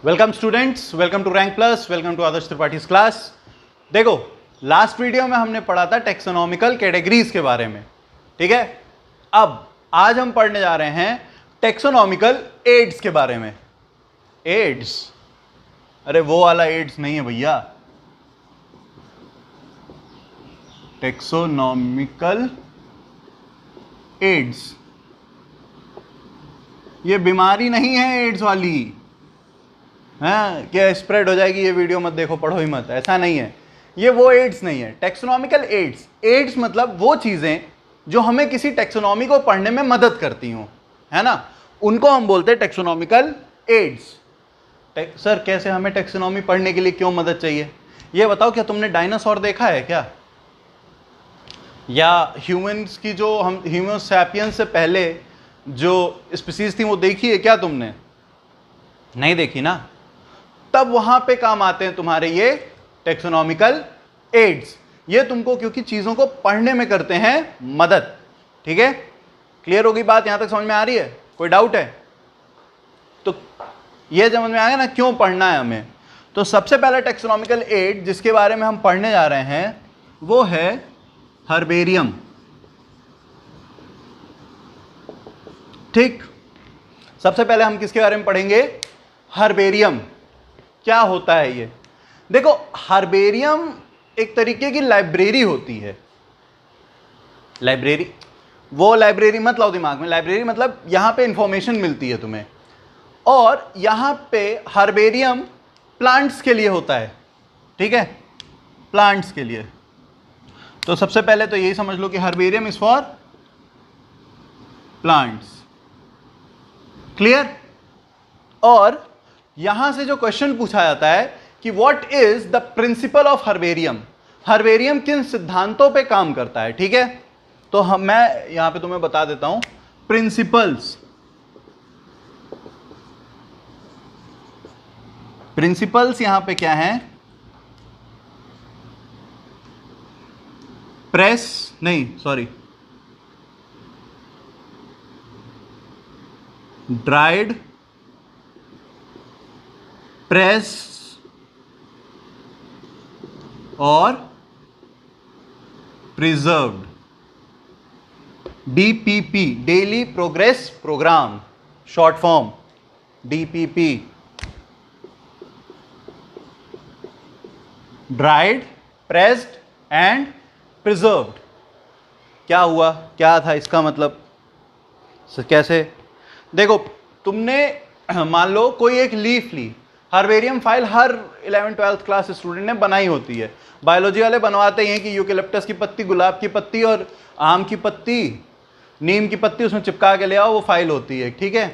Welcome students, welcome to rank plus, welcome to Aadarsh Tripathi class. देखो, last video में हमने पढ़ा था टेक्सोनॉमिकल कैटेगरीज के बारे में, ठीक है। अब आज हम पढ़ने जा रहे हैं टेक्सोनॉमिकल एड्स के बारे में। एड्स, अरे वो वाला एड्स नहीं है भैया, टेक्सोनॉमिकल एड्स। ये बीमारी नहीं है एड्स वाली, हाँ क्या स्प्रेड हो जाएगी ये वीडियो, मत देखो, पढ़ो ही मत, ऐसा नहीं है। ये वो एड्स नहीं है, टेक्सोनॉमिकल एड्स। एड्स मतलब वो चीज़ें जो हमें किसी टेक्सोनॉमी को पढ़ने में मदद करती हों, है ना, उनको हम बोलते हैं टेक्सोनॉमिकल एड्स। सर कैसे, हमें टेक्सोनॉमी पढ़ने के लिए क्यों मदद चाहिए? ये बताओ, क्या तुमने डायनासोर देखा है क्या? या ह्यूमंस की जो हम ह्यूमन सैपियंस से पहले जो स्पीसीज थी वो देखी है क्या तुमने? नहीं देखी ना। तब वहां पे काम आते हैं तुम्हारे ये टेक्सोनॉमिकल एड्स। ये तुमको क्योंकि चीजों को पढ़ने में करते हैं मदद, ठीक है। क्लियर होगी बात? यहां तक समझ में आ रही है? कोई डाउट है तो ये समझ में आ गया ना क्यों पढ़ना है हमें। तो सबसे पहला टेक्सोनॉमिकल एड जिसके बारे में हम पढ़ने जा रहे हैं वो है हर्बेरियम, ठीक। सबसे पहले हम किसके बारे में पढ़ेंगे? हर्बेरियम। क्या होता है ये? देखो, हर्बेरियम एक तरीके की लाइब्रेरी होती है। लाइब्रेरी, वो लाइब्रेरी मत लाओ दिमाग में। लाइब्रेरी मतलब यहां पे इंफॉर्मेशन मिलती है तुम्हें, और यहां पे हर्बेरियम प्लांट्स के लिए होता है, ठीक है, प्लांट्स के लिए। तो सबसे पहले तो यही समझ लो कि herbarium is for plants. Clear? और यहां से जो क्वेश्चन पूछा जाता है कि what is the principle of herbarium, herbarium किन सिद्धांतों पे काम करता है, ठीक है। तो मैं यहां पे तुम्हें बता देता हूं प्रिंसिपल्स। प्रिंसिपल्स यहां पे क्या है? प्रेस नहीं, सॉरी, ड्राइड, प्रेस और preserved, DPP, daily progress programme, short form DPP. Dried, pressed and preserved. क्या हुआ, क्या था इसका मतलब? कैसे? देखो, तुमने मान लो कोई एक लीफ ली, हर्बेरियम फाइल हर 11th-12th क्लास स्टूडेंट ने बनाई होती है। बायोलॉजी वाले बनवाते हैं कि यूकेलिप्टस की पत्ती, गुलाब की पत्ती और आम की पत्ती, नीम की पत्ती उसमें चिपका के ले आओ, वो फाइल होती है, ठीक है।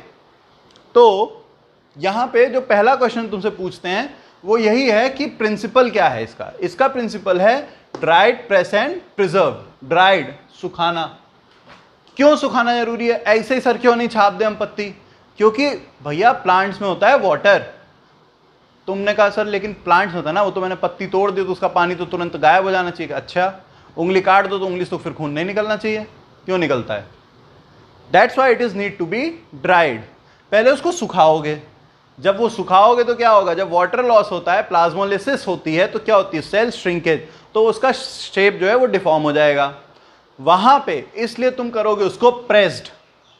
तो यहाँ पे जो पहला क्वेश्चन तुमसे पूछते हैं वो यही है कि प्रिंसिपल क्या है इसका। इसका प्रिंसिपल है dried, press and preserve. Dried, सुखाना। क्यों सुखाना जरूरी है? ऐसे ही सर क्यों नहीं छाप दे हम पत्ती? क्योंकि भैया प्लांट्स में होता है वाटर। तुमने कहा सर लेकिन प्लांट्स में होता है ना, वो तो मैंने पत्ती तोड़ दी तो उसका पानी तो तुरंत गायब हो जाना चाहिए। अच्छा, उंगली काट दो तो उंगली से तो फिर खून नहीं निकलना चाहिए, क्यों निकलता है? That's why it is need to be dried. पहले उसको सुखाओगे, जब वो सुखाओगे तो क्या होगा? जब वाटर लॉस होता है, प्लाज्मोलिसिस होती है, तो क्या होती है? सेल श्रिंकेज, तो उसका शेप जो है वो डिफॉर्म हो जाएगा वहां पे। इसलिए तुम करोगे उसको प्रेस्ड,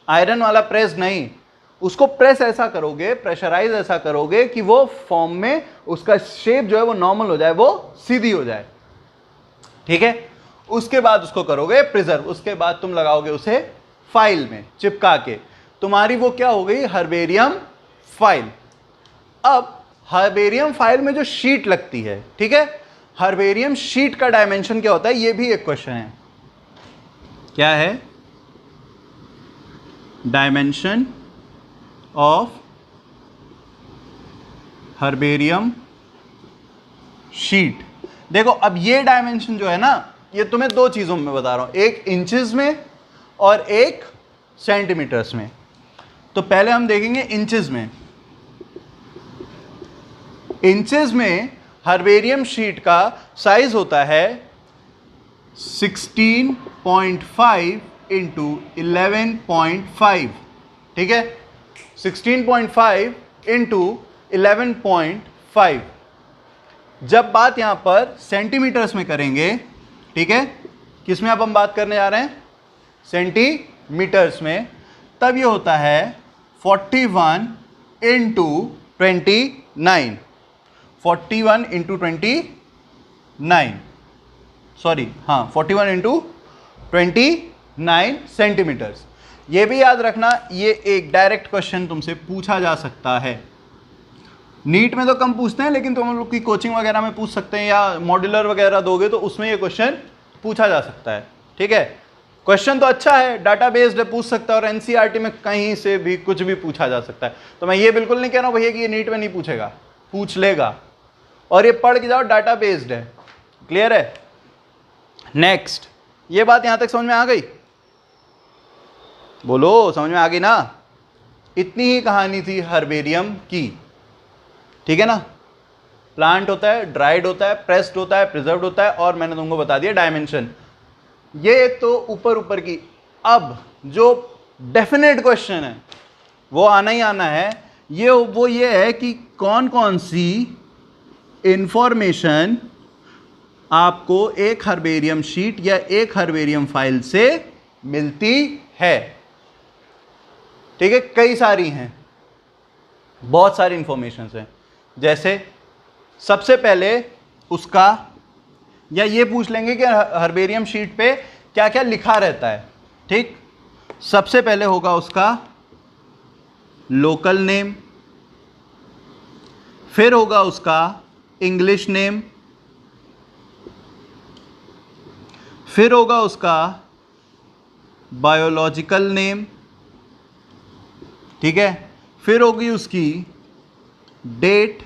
आयरन वाला प्रेस्ड नहीं, उसको प्रेस ऐसा करोगे, प्रेशराइज ऐसा करोगे कि वो फॉर्म में उसका शेप जो है वो नॉर्मल हो जाए, वो सीधी हो जाए, ठीक है। उसके बाद उसको करोगे प्रिजर्व, उसके बाद तुम लगाओगे उसे फाइल में चिपका के, तुम्हारी वो क्या हो गई? Herbarium file. अब हर्बेरियम फाइल में जो शीट लगती है, ठीक है, हर्बेरियम शीट का डायमेंशन क्या होता है? ये भी एक क्वेश्चन है। क्या है डायमेंशन ऑफ हर्बेरियम शीट? देखो, अब ये डायमेंशन जो है ना, ये तुम्हें दो चीजों में बता रहा हूं, एक इंचेस में और एक सेंटीमीटर्स में। तो पहले हम देखेंगे इंचेस में। इंचेस में हर्बेरियम शीट का साइज होता है 16.5 इंटू 11.5, ठीक है। 16.5 इंटू 11.5। जब बात यहां पर सेंटीमीटर्स में करेंगे, ठीक है, किसमें अब हम बात करने जा रहे हैं, सेंटीमीटर्स में, तब ये होता है 41 इंटू 29, 41 इंटू 29, सॉरी हाँ 41 इंटू 29 सेंटीमीटर्स। ये भी याद रखना, ये एक डायरेक्ट क्वेश्चन तुमसे पूछा जा सकता है। नीट में तो कम पूछते हैं, लेकिन तुम लोग की कोचिंग वगैरह में पूछ सकते हैं, या मॉड्यूलर वगैरह दोगे तो उसमें ये क्वेश्चन पूछा जा सकता है। ठीक है, क्वेश्चन तो अच्छा है, डाटा बेस्ड है, पूछ सकता है, और एनसीईआरटी में कहीं से भी कुछ भी पूछा जा सकता है। तो मैं ये बिल्कुल नहीं कह रहा हूं भैया कि ये नीट में नहीं पूछेगा, पूछ लेगा, और ये पढ़ के जाओ, डाटा बेस्ड है। क्लियर है? नेक्स्ट, ये बात यहां तक समझ में आ गई? बोलो, समझ में आ गई ना? इतनी ही कहानी थी हर्बेरियम की। ठीक है ना? प्लांट होता है, ड्राइड होता है, प्रेस्ड होता है, प्रिजर्व्ड होता है, और मैंने तुमको बता दिया डायमेंशन। ये तो ऊपर ऊपर की। अब जो डेफिनेट क्वेश्चन है वो आना ही आना है। ये है कि कौन कौन सी इंफॉर्मेशन आपको एक हर्बेरियम शीट या एक हर्बेरियम फाइल से मिलती है। ठीक है, कई सारी हैं, बहुत सारी इंफॉर्मेशन हैं। जैसे सबसे पहले उसका, या ये पूछ लेंगे कि हर्बेरियम शीट पे क्या क्या लिखा रहता है। ठीक, सबसे पहले होगा उसका लोकल नेम, फिर होगा उसका इंग्लिश नेम, फिर होगा उसका बायोलॉजिकल नेम, ठीक है, फिर होगी उसकी date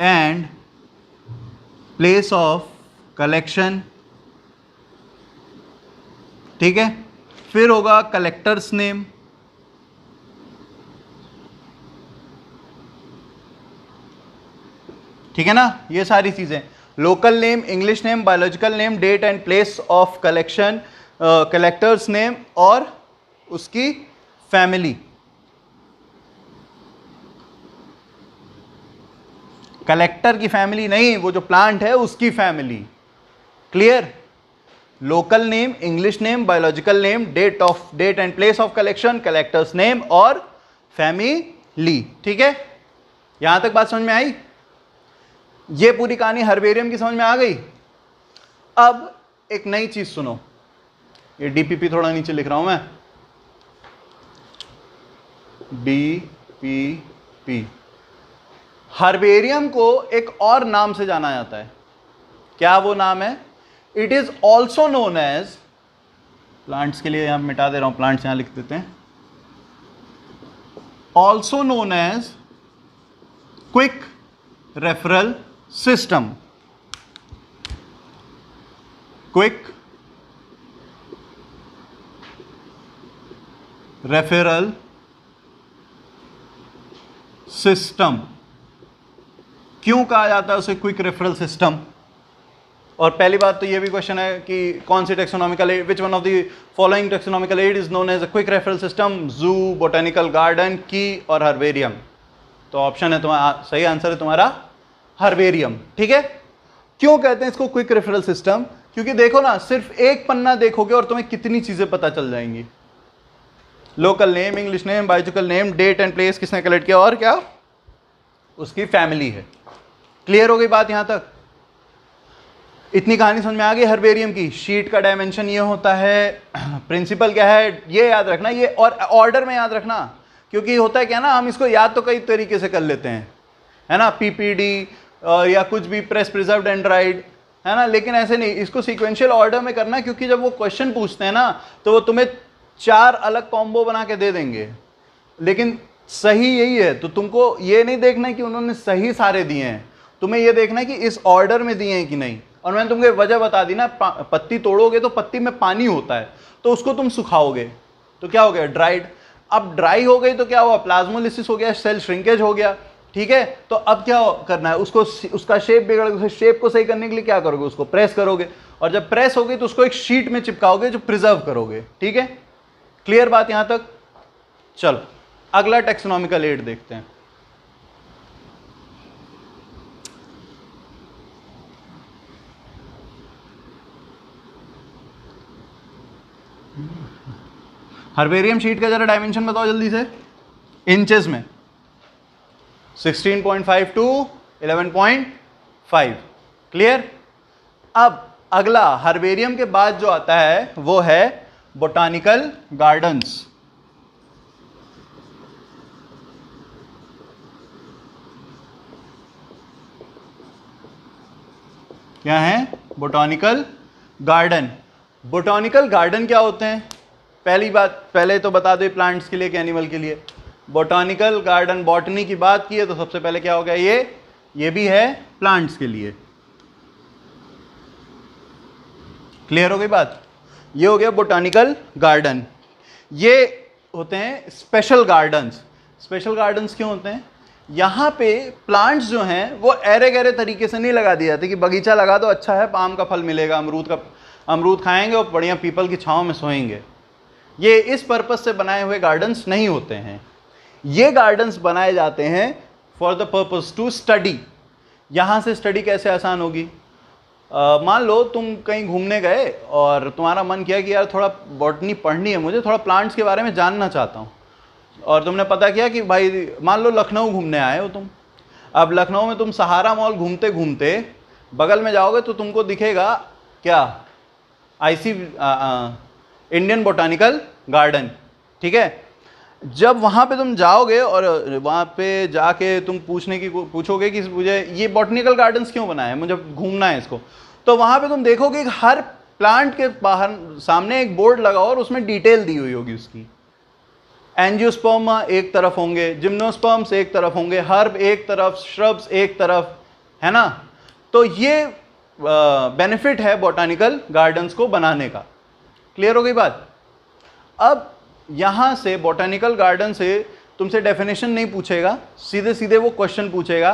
and place of collection, ठीक है, फिर होगा कलेक्टर्स नेम, ठीक है ना? ये सारी चीजें, local name, English name, biological name, date and place of collection, collectors name, और उसकी फैमिली। कलेक्टर की फैमिली नहीं, वो जो प्लांट है उसकी family. Clear? Local name, English name, biological name, date and place of collection, collectors name, और family. ठीक है, यहां तक बात समझ में आई? ये पूरी कहानी हर्बेरियम की समझ में आ गई। अब एक नई चीज सुनो, ये डीपीपी थोड़ा नीचे लिख रहा हूं मैं, डीपीपी। हर्बेरियम को एक और नाम से जाना जाता है। क्या वो नाम है? It is also known as, plants के लिए यहां मिटा दे रहा हूं, प्लांट्स यहां लिख देते हैं, also known as quick referral system. Quick referral system. क्यों कहा जाता है उसे क्विक रेफरल सिस्टम? और पहली बात तो ये भी क्वेश्चन है कि कौन सी taxonomical aid, which one of the following taxonomical aid is known as a quick referral system? Zoo, botanical garden, key और हर्बेरियम। तो ऑप्शन है तुम्हारा, सही आंसर है तुम्हारा हर्बेरियम। ठीक है, क्यों कहते हैं इसको क्विक रेफरल सिस्टम? क्योंकि देखो ना, सिर्फ एक पन्ना देखोगे और तुम्हें कितनी चीजें पता चल जाएंगी। Local name, English name, biological name, date and place किसने कलेक्ट किया, और क्या उसकी फैमिली है। क्लियर हो गई बात यहां तक? इतनी कहानी समझ में आ गई हर्बेरियम की। शीट का डायमेंशन ये होता है, प्रिंसिपल क्या है ये याद रखना, ये और ऑर्डर में याद रखना, क्योंकि होता है क्या ना, हम इसको याद तो कई तरीके से कर लेते हैं, है ना, पीपीडी या कुछ भी, प्रेस, प्रिजर्व्ड एंड ड्राइड, है ना, लेकिन ऐसे नहीं, इसको सीक्वेंशियल ऑर्डर में करना, क्योंकि जब वो क्वेश्चन पूछते हैं ना तो वो तुम्हें 4 अलग कॉम्बो बना के दे देंगे, लेकिन सही यही है। तो तुमको ये नहीं देखना है कि उन्होंने सही सारे दिए हैं, तुम्हें ये देखना है कि इस ऑर्डर में दिए हैं कि नहीं। और मैंने तुमको वजह बता दी ना, पत्ती तोड़ोगे तो पत्ती में पानी होता है, तो उसको तुम सुखाओगे तो क्या हो गया, ड्राइड। अब ड्राई हो गई तो क्या हुआ, प्लाज्मोलिसिस हो गया, सेल श्रिंकेज हो गया। ठीक है, तो अब क्या करना है, उसको, उसका शेप बिगड़ गया, शेप को सही करने के लिए क्या करोगे, उसको प्रेस करोगे, और जब प्रेस होगी तो उसको एक शीट में चिपकाओगे जो प्रिजर्व करोगे। ठीक है, क्लियर बात यहां तक? चलो अगला टेक्सोनॉमिकल एड देखते हैं। हर्बेरियम शीट का जरा डायमेंशन बताओ जल्दी से इंचेस में। 16.5 टू 11.5। क्लियर। अब अगला हर्बेरियम के बाद जो आता है वो है बोटानिकल गार्डन्स। क्या है? Botanical garden. बोटानिकल गार्डन क्या होते हैं? पहली बात, पहले तो बता दो प्लांट्स के लिए कि एनिमल के लिए। बोटानिकल गार्डन, बॉटनी की बात की है तो सबसे पहले क्या हो गया, ये भी है प्लांट्स के लिए। क्लियर हो गई बात? ये हो गया बोटानिकल गार्डन। ये होते हैं स्पेशल गार्डन्स। स्पेशल गार्डन्स क्यों होते हैं? यहाँ पे प्लांट्स जो हैं वो ऐरे गहरे तरीके से नहीं लगा दिए जाते कि बगीचा लगा दो अच्छा है, आम का फल मिलेगा, अमरूद खाएंगे और बढ़िया पीपल की छांव में सोएंगे। ये इस पर्पस से बनाए हुए गार्डन्स नहीं होते हैं। ये गार्डन्स बनाए जाते हैं for the purpose to study. यहाँ से स्टडी कैसे आसान होगी? मान लो तुम कहीं घूमने गए और तुम्हारा मन किया कि यार थोड़ा बॉटनी पढ़नी है मुझे, थोड़ा प्लांट्स के बारे में जानना चाहता हूँ, और तुमने पता किया कि भाई मान लो लखनऊ घूमने आए हो तुम। अब लखनऊ में तुम सहारा मॉल घूमते घूमते बगल में जाओगे तो तुमको दिखेगा क्या? Indian botanical garden. ठीक है। जब वहाँ पे तुम जाओगे और वहाँ पे जाके तुम पूछोगे कि मुझे ये बॉटनिकल गार्डन्स क्यों बनाए हैं, मुझे घूमना है इसको, तो वहाँ पे तुम देखोगे कि हर प्लांट के बाहर सामने एक बोर्ड लगा और उसमें डिटेल दी हुई होगी उसकी। एंजियोस्पर्मा एक तरफ होंगे, जिम्नोस्पर्म्स एक तरफ होंगे, हर्ब एक तरफ, श्रब्स एक तरफ, है ना। तो ये बेनिफिट है बॉटनिकल गार्डन्स को बनाने का। क्लियर हो गई बात? अब यहाँ से बॉटनिकल गार्डन से तुमसे डेफिनेशन नहीं पूछेगा, सीधे सीधे वो क्वेश्चन पूछेगा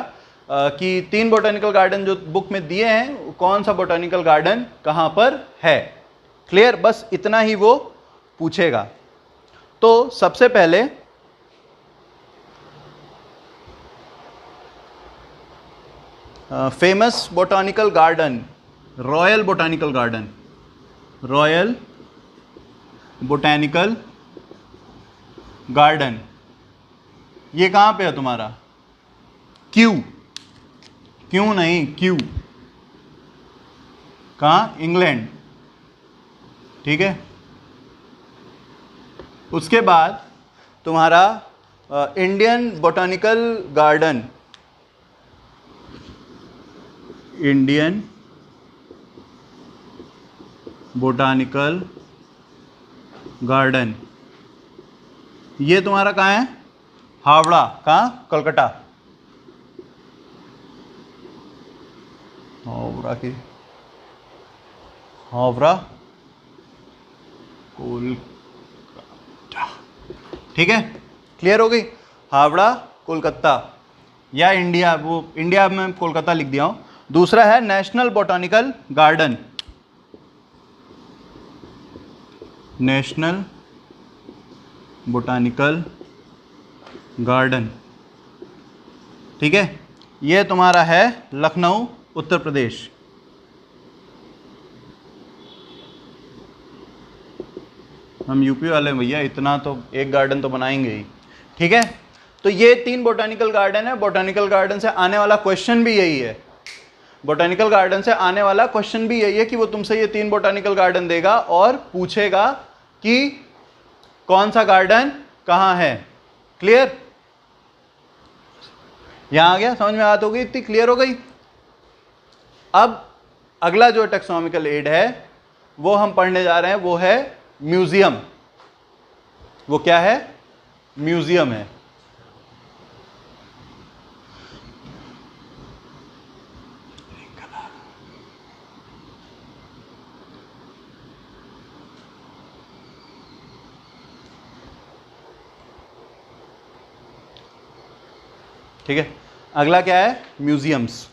कि 3 बॉटनिकल गार्डन जो बुक में दिए हैं, कौन सा बॉटनिकल गार्डन कहाँ पर है। क्लियर? बस इतना ही वो पूछेगा। तो सबसे पहले famous botanical garden, royal botanical garden, royal botanical garden, ये कहाँ पे है तुम्हारा? क्यू, क्यों नहीं, क्यू। कहाँ? इंग्लैंड। ठीक है। उसके बाद तुम्हारा Indian botanical garden, Indian botanical garden, ये तुम्हारा कहाँ है? हावड़ा। कहाँ? कोलकाता। हावड़ा कोलकाता। ठीक है, क्लियर हो गई? हावड़ा कोलकाता या इंडिया, वो इंडिया में कोलकाता लिख दिया हूँ। दूसरा है national botanical garden, national botanical garden. ठीक है, ये तुम्हारा है लखनऊ, उत्तर प्रदेश। हम यूपी वाले हैं भैया, इतना तो एक गार्डन तो बनाएंगे ही। ठीक है, तो ये 3 बोटानिकल गार्डन है। बोटानिकल गार्डन से आने वाला क्वेश्चन भी यही है, बोटानिकल गार्डन से आने वाला क्वेश्चन भी यही है कि वो तुमसे ये 3 बोटानिकल गार्डन देगा और पूछेगा कि कौन सा गार्डन कहाँ है। क्लियर? यहां आ गया? समझ में बात हो गई? इतनी क्लियर हो गई? अब अगला जो टेक्सोनॉमिकल एड है वो हम पढ़ने जा रहे हैं, वो है म्यूजियम। वो क्या है? म्यूजियम है। ठीक है, अगला क्या है? म्यूजियम्स।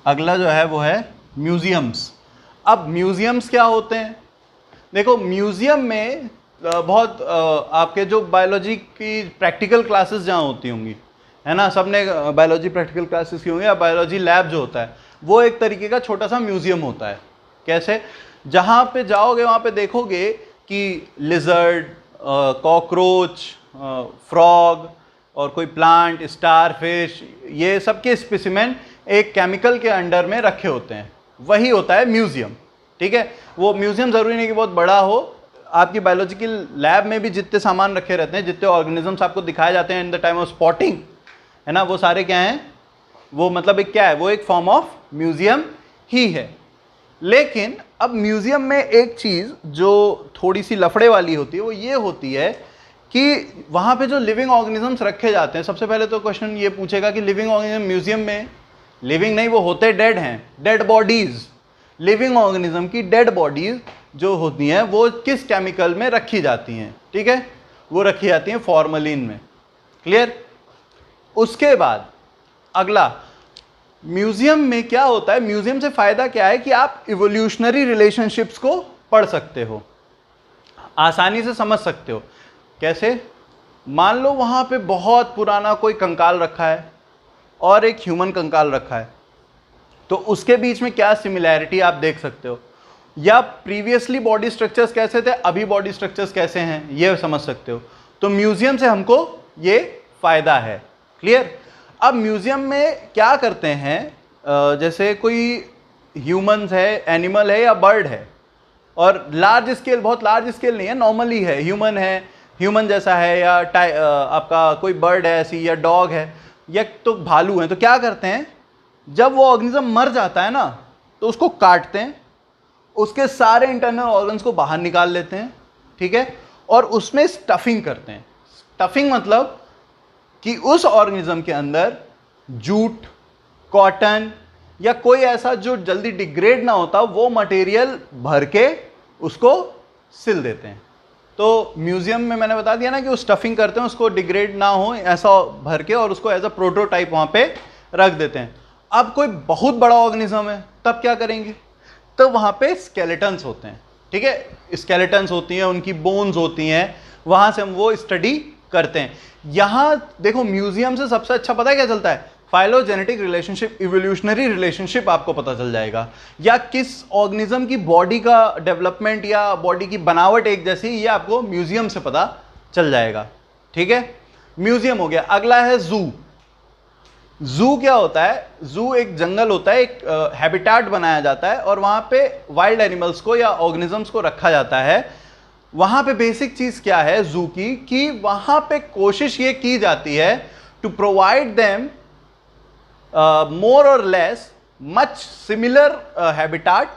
अगला जो है वो है म्यूजियम्स। अब म्यूजियम्स क्या होते हैं? देखो म्यूजियम में बहुत आपके जो बायोलॉजी की प्रैक्टिकल क्लासेस जहाँ होती होंगी, है ना, सबने बायोलॉजी प्रैक्टिकल क्लासेस की होंगी, या बायोलॉजी लैब जो होता है वो एक तरीके का छोटा सा म्यूजियम होता है। कैसे? जहाँ पे जाओगे वहाँ पे देखोगे कि लिजर्ड, कॉकरोच, फ्रॉग और कोई प्लांट, स्टार फिश, ये सब के स्पेसिमेन एक केमिकल के अंडर में रखे होते हैं, वही होता है म्यूजियम। ठीक है, वो म्यूजियम ज़रूरी नहीं कि बहुत बड़ा हो, आपकी बायोलॉजिकल लैब में भी जितने सामान रखे रहते हैं, जितने ऑर्गेनिजम्स आपको दिखाए जाते हैं in the time of spotting, है ना, वो सारे क्या हैं? वो मतलब एक क्या है? वो एक फॉर्म ऑफ म्यूजियम ही है। लेकिन अब म्यूजियम में एक चीज़ जो थोड़ी सी लफड़े वाली होती है वो ये होती है कि वहाँ पे जो लिविंग ऑर्गेनिजम्स रखे जाते हैं, सबसे पहले तो क्वेश्चन ये पूछेगा कि लिविंग ऑर्गेनिज्म म्यूजियम में, लिविंग नहीं, वो होते डेड हैं, डेड बॉडीज। लिविंग ऑर्गेनिज्म की डेड बॉडीज जो होती हैं वो किस केमिकल में रखी जाती हैं? ठीक है, वो रखी जाती हैं फॉर्मलिन में। क्लियर? उसके बाद अगला, म्यूजियम में क्या होता है? म्यूजियम से फायदा क्या है कि आप इवोल्यूशनरी रिलेशनशिप्स को पढ़ सकते हो, आसानी से समझ सकते हो। कैसे? मान लो वहां पे बहुत पुराना कोई कंकाल रखा है और एक ह्यूमन कंकाल रखा है, तो उसके बीच में क्या सिमिलैरिटी आप देख सकते हो, या प्रीवियसली बॉडी स्ट्रक्चर्स कैसे थे, अभी बॉडी स्ट्रक्चर्स कैसे हैं, ये समझ सकते हो। तो म्यूजियम से हमको ये फायदा है। क्लियर? अब म्यूजियम में क्या करते हैं, जैसे कोई ह्यूमंस है, एनिमल है या बर्ड है, और लार्ज स्केल, बहुत लार्ज स्केल नहीं है, नॉर्मली है, ह्यूमन है, ह्यूमन जैसा है, या आपका कोई बर्ड है ऐसी, या डॉग है, या तो भालू है, तो क्या करते हैं, जब वो ऑर्गेनिज्म मर जाता है ना तो उसको काटते हैं, उसके सारे इंटरनल ऑर्गन्स को बाहर निकाल लेते हैं, ठीक है, और उसमें स्टफिंग करते हैं। स्टफिंग मतलब कि उस ऑर्गेनिज्म के अंदर जूट, कॉटन या कोई ऐसा जो जल्दी डिग्रेड ना होता वो मटेरियल भर के उसको सिल देते हैं। तो म्यूजियम में मैंने बता दिया ना कि वो स्टफिंग करते हैं, उसको डिग्रेड ना हो ऐसा भर के, और उसको एज अ प्रोटोटाइप वहाँ पे रख देते हैं। अब कोई बहुत बड़ा ऑर्गेनिज्म है, तब क्या करेंगे? तो वहाँ पे स्केलेटन्स होते हैं, ठीक है, स्केलेटन्स होती हैं, उनकी बोन्स होती हैं, वहाँ से हम वो स्टडी करते हैं। यहाँ देखो म्यूजियम से सबसे अच्छा पता है क्या चलता है? फाइलोजेनेटिक रिलेशनशिप, इवोल्यूशनरी रिलेशनशिप आपको पता चल जाएगा, या किस ऑर्गेनिज्म की बॉडी का डेवलपमेंट या बॉडी की बनावट एक जैसी, ये आपको म्यूजियम से पता चल जाएगा। ठीक है, म्यूजियम हो गया। अगला है जू। जू क्या होता है? जू एक जंगल होता है, एक हैबिटेट बनाया जाता है और वहाँ पे वाइल्ड एनिमल्स को या ऑर्गेनिजम्स को रखा जाता है। वहाँ पे बेसिक चीज़ क्या है जू की, कि वहाँ पे कोशिश ये की जाती है to provide them more or less much similar habitat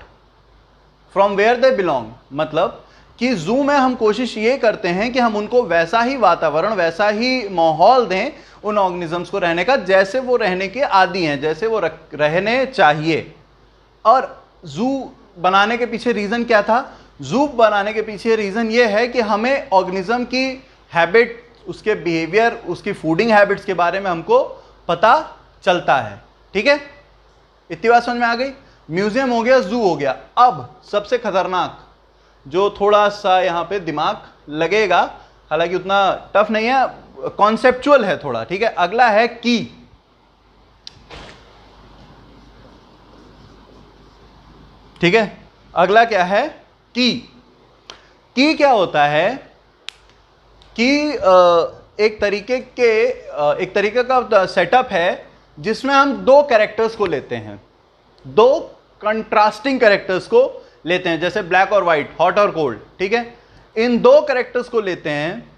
from where they belong. मतलब कि जू में हम कोशिश ये करते हैं कि हम उनको वैसा ही वातावरण, वैसा ही माहौल दें उन ऑर्गेनिजम्स को रहने का, जैसे वो रहने के आदी हैं, जैसे वो रहने चाहिए। और जू बनाने के पीछे रीज़न क्या था? जू बनाने के पीछे रीज़न ये है कि हमें ऑर्गेनिज्म की हैबिट, उसके बिहेवियर, उसकी फूडिंग हैबिट्स के बारे में हमको पता चलता है। ठीक है, इतनी बात समझ में आ गई? म्यूजियम हो गया, जू हो गया। अब सबसे खतरनाक, जो थोड़ा सा यहाँ पे दिमाग लगेगा, हालांकि उतना टफ नहीं है, कॉन्सेप्चुअल है थोड़ा, ठीक है। अगला है की। ठीक है, अगला क्या है? की क्या होता है? की एक तरीके का सेटअप है जिसमें हम दो कैरेक्टर्स को लेते हैं, दो कंट्रास्टिंग कैरेक्टर्स को लेते हैं, जैसे ब्लैक और व्हाइट, हॉट और कोल्ड। ठीक है, इन दो कैरेक्टर्स को लेते हैं,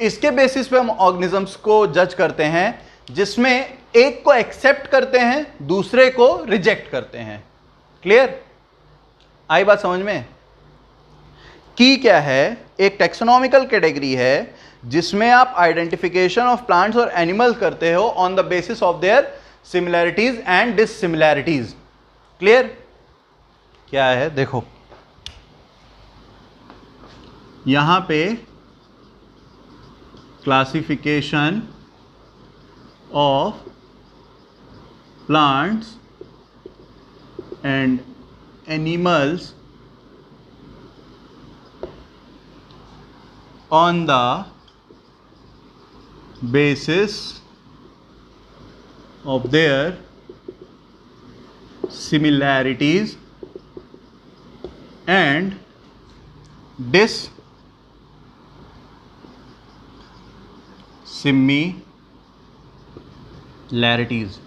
इसके बेसिस पे हम ऑर्गेनिजम्स को जज करते हैं, जिसमें एक को एक्सेप्ट करते हैं, दूसरे को रिजेक्ट करते हैं। क्लियर? आई बात समझ में? की क्या है? एक टेक्सोनॉमिकल कैटेगरी है जिसमें आप आइडेंटिफिकेशन ऑफ प्लांट्स और एनिमल्स करते हो on the basis of their similarities and dissimilarities. Clear? क्या है देखो, यहां पे classification of plants and animals on the basis of their similarities and dissimilarities.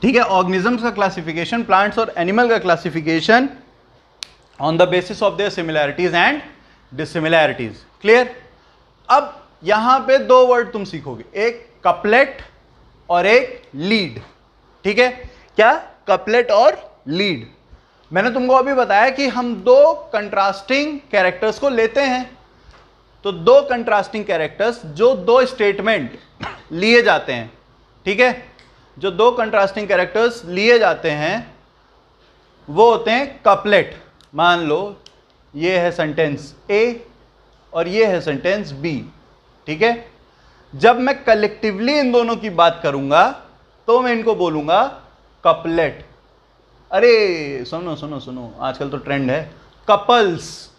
ठीक है, ऑर्गेनिजम्स का क्लासिफिकेशन, प्लांट्स और एनिमल का classification on the basis of their similarities and dissimilarities. Clear? अब यहां पे दो वर्ड तुम सीखोगे, एक कपलेट और एक लीड. ठीक है, क्या? कपलेट और लीड. मैंने तुमको अभी बताया कि हम दो कंट्रास्टिंग कैरेक्टर्स को लेते हैं. तो दो कंट्रास्टिंग कैरेक्टर्स जो दो स्टेटमेंट लिए जाते हैं, ठीक है, जो दो कंट्रास्टिंग कैरेक्टर्स लिए जाते हैं वो होते हैं कपलेट. मान लो ये है सेंटेंस ए और ये है सेंटेंस बी. ठीक है, जब मैं कलेक्टिवली इन दोनों की बात करूंगा तो मैं इनको बोलूंगा कपलेट. अरे सुनो सुनो सुनो, आजकल तो ट्रेंड है कपल्स,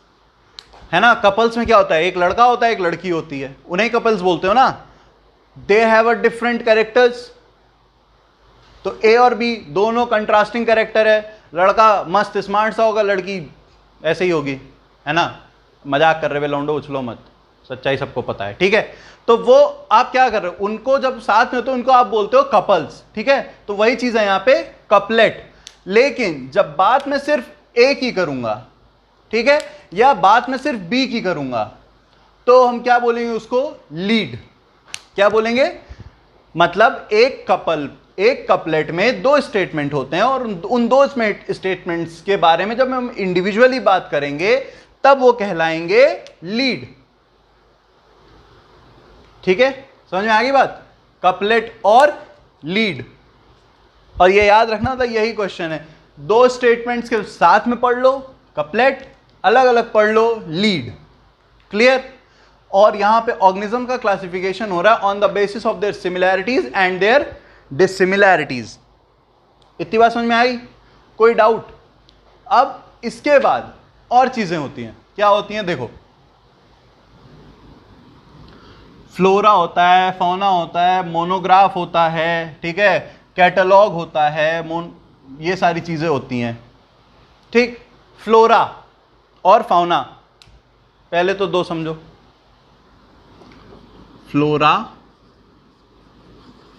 है ना. कपल्स में क्या होता है, एक लड़का होता है एक लड़की होती है, उन्हें कपल्स बोलते हो ना. They have a different characters. तो ए और बी दोनों कंट्रास्टिंग कैरेक्टर है. लड़का मस्त स्मार्ट सा होगा, लड़की ऐसे ही होगी, है ना. मजाक कर रहे हो लौंडो, उछलो मत, सच्चाई सबको पता है. ठीक है, तो वो आप क्या कर रहे हो, उनको जब साथ में हो तो उनको आप बोलते हो कपल्स. ठीक है, तो वही चीज है यहां पे कपलेट. लेकिन जब बात मैं सिर्फ ए की करूंगा, ठीक है, या बात मैं सिर्फ बी की करूंगा, तो हम क्या बोलेंगे उसको, लीड. क्या बोलेंगे, मतलब एक कपलेट में दो स्टेटमेंट होते हैं और उन दो स्टेटमेंट्स के बारे में जब हम इंडिविजुअली बात करेंगे तब वो कहलाएंगे लीड. ठीक है, समझ में आ गई बात, कपलेट और लीड. और ये याद रखना था, यही क्वेश्चन है. दो स्टेटमेंट्स के साथ में पढ़ लो कपलेट, अलग अलग पढ़ लो लीड. क्लियर? और यहां पे ऑर्गेनिज्म का क्लासिफिकेशन हो रहा है on the basis of their similarities and their dissimilarities. इतनी बात समझ में आई? कोई डाउट? अब इसके बाद और चीजें होती हैं. क्या होती हैं, देखो, फ्लोरा होता है, फौना होता है, मोनोग्राफ होता है, ठीक है, कैटलॉग होता है, ये सारी चीजें होती हैं. ठीक, फ्लोरा और फाउना, पहले तो दो समझो, फ्लोरा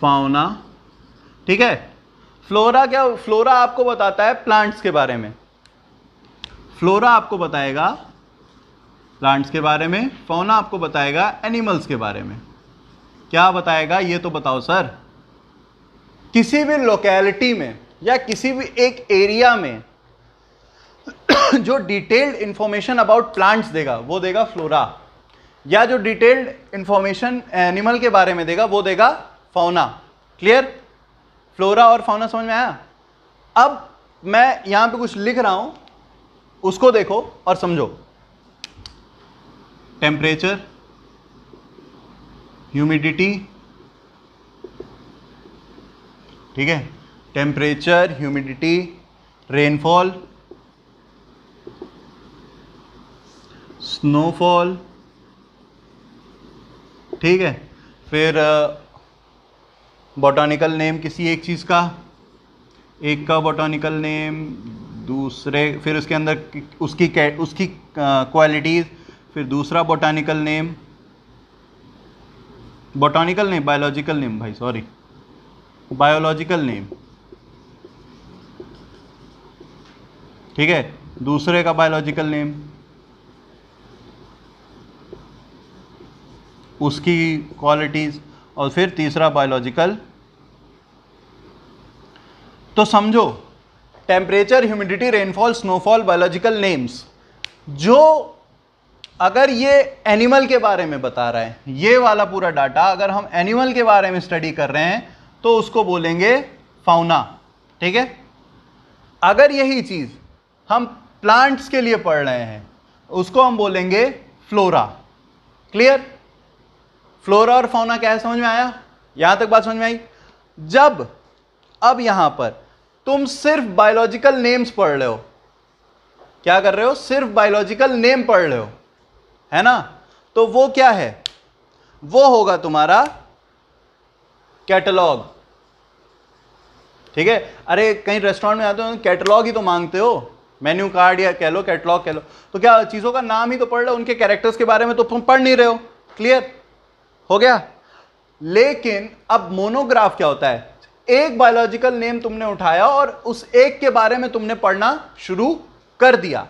फाउना. ठीक है, फ्लोरा क्या, फ्लोरा आपको बताता है प्लांट्स के बारे में, फ्लोरा आपको बताएगा प्लांट्स के बारे में, फौना आपको बताएगा एनिमल्स के बारे में. क्या बताएगा ये तो बताओ सर. किसी भी लोकेलिटी में या किसी भी एक एरिया में जो डिटेल्ड इंफॉर्मेशन अबाउट प्लांट्स देगा वो देगा फ्लोरा, या जो डिटेल्ड इंफॉर्मेशन एनिमल के बारे में देगा वो देगा फौना. क्लियर? फ्लोरा और फौना समझ में आया? अब मैं यहां पे कुछ लिख रहा हूं, उसको देखो और समझो. टेम्परेचर, ह्यूमिडिटी, ठीक है, टेम्परेचर, ह्यूमिडिटी, रेनफॉल, स्नोफॉल, ठीक है, फिर बॉटनिकल नेम किसी एक चीज़ का, एक का बॉटनिकल नेम, दूसरे फिर उसके अंदर उसकी क्वालिटीज़, फिर दूसरा botanical name, botanical name, biological name, भाई सॉरी, बायोलॉजिकल नेम, ठीक है, दूसरे का बायोलॉजिकल नेम, उसकी क्वालिटीज़, और फिर तीसरा बायोलॉजिकल. तो समझो, temperature, humidity, rainfall, snowfall, biological names, जो अगर ये एनिमल के बारे में बता रहा है, ये वाला पूरा डाटा अगर हम एनिमल के बारे में स्टडी कर रहे हैं तो उसको बोलेंगे फाउना. ठीक है, अगर यही चीज़ हम प्लांट्स के लिए पढ़ रहे हैं उसको हम बोलेंगे फ्लोरा. क्लियर? फ्लोरा और फाउना क्या है, समझ में आया? यहां तक बात समझ में आई? जब अब यहां पर तुम सिर्फ बायोलॉजिकल नेम्स पढ़ रहे हो। क्या कर रहे हो? सिर्फ बायोलॉजिकल नेम पढ़ रहे हो, है ना? तो वो क्या है? वो होगा तुम्हारा कैटलॉग। ठीक है? अरे कहीं रेस्टोरेंट में आते हो कैटलॉग ही तो मांगते हो, मेन्यू कार्ड या कह लो कैटलॉग कह लो, तो क्या चीजों का नाम ही तो पढ़ रहे हो, उनके कैरेक्टर्स के बारे में तो तुम पढ़ नहीं रहे हो। क्लियर हो गया? लेकिन अब मोनोग्राफ क्या होता है? एक बायोलॉजिकल नेम तुमने उठाया और उस एक के बारे में तुमने पढ़ना शुरू कर दिया,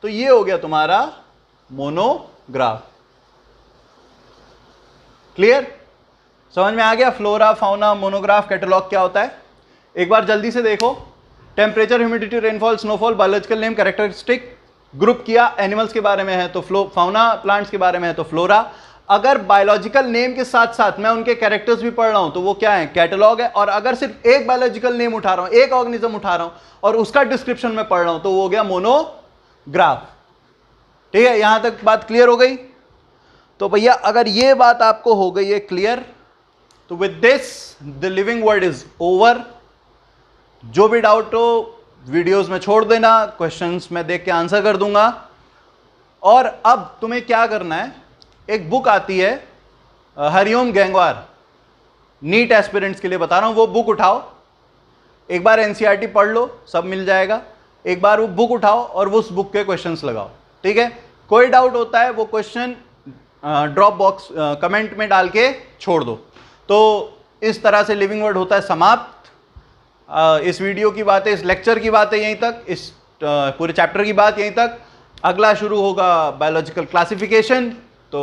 तो ये हो गया तुम्हारा मोनोग्राफ। क्लियर? समझ में आ गया? फ्लोरा, फाउना, मोनोग्राफ, कैटलॉग क्या होता है? एक बार जल्दी से देखो। Temperature, humidity, rainfall, snowfall, biological name, characteristic, group किया, एनिमल्स के बारे में है तो फाउना, प्लांट्स के बारे में है तो फ्लोरा। अगर बायोलॉजिकल नेम के साथ साथ मैं उनके कैरेक्टर्स भी पढ़ रहा हूं तो वो क्या है? कैटलॉग है। और अगर सिर्फ एक बायोलॉजिकल नेम उठा रहा हूं, एक ऑर्गेनिज्म उठा रहा हूं और उसका डिस्क्रिप्शन में पढ़ रहा हूं तो वो हो गया मोनोग्राफ। ठीक है? यहां तक बात क्लियर हो गई? तो भैया अगर ये बात आपको हो गई है क्लियर, तो with this the living word is over. जो भी डाउट हो वीडियोस में छोड़ देना, क्वेश्चंस में देख के आंसर कर दूंगा। और अब तुम्हें क्या करना है, एक बुक आती है हरिओम गैंगवार, नीट एस्पिरेंट्स के लिए बता रहा हूं, वो बुक उठाओ, एक बार एनसीईआरटी पढ़ लो, सब मिल जाएगा। एक बार वो बुक उठाओ और वो उस बुक के क्वेश्चंस लगाओ। ठीक है? कोई डाउट होता है वो क्वेश्चन ड्रॉप बॉक्स कमेंट में डाल के छोड़ दो। तो इस तरह से लिविंग वर्ड होता है समाप्त। इस वीडियो की बातें, इस लेक्चर की बातें यहीं तक, इस पूरे चैप्टर की बात यहीं तक। अगला शुरू होगा बायोलॉजिकल क्लासिफिकेशन। तो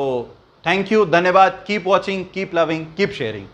थैंक यू, धन्यवाद। Keep watching, keep loving, keep sharing.